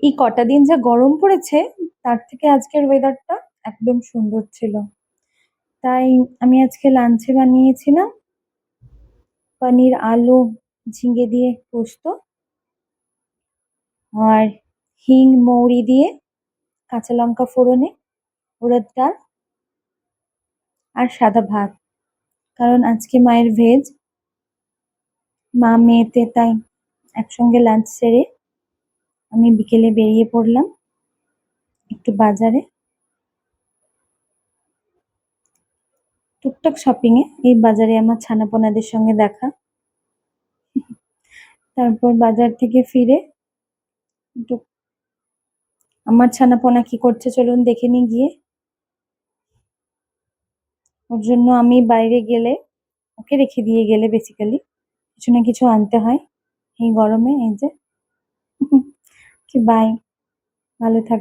এই কটা দিন যা গরম পড়েছে তার থেকে আজকের ওয়েদারটা একদম সুন্দর ছিল। তাই আমি আজকে লাঞ্চে বানিয়েছিলাম পনির, আলু, ঝিঙে দিয়ে পোস্ত আর হিং, মৌরি দিয়ে কাঁচা লঙ্কা ফোড়নে উড়দ ডাল আর সাদা ভাত। কারণ আজকে মায়ের ভেজ, মা মেয়েতে, তাই একসঙ্গে লাঞ্চ সেরে আমি বিকেলে বেরিয়ে পড়লাম একটু বাজারে, টুকটাক শপিং এ। এই বাজারে আমার ছানাপোনাদের সঙ্গে দেখা। তারপর বাজার থেকে ফিরে একটু আমার ছানাপোনা কি করছে চলুন দেখে নিই গিয়ে। ওর জন্য আমি বাইরে গেলে, ওকে রেখে দিয়ে গেলে বেসিক্যালি কিছু না কিছু আনতে হয় এই গরমে। এই যে কি বাই, ভালো থাক।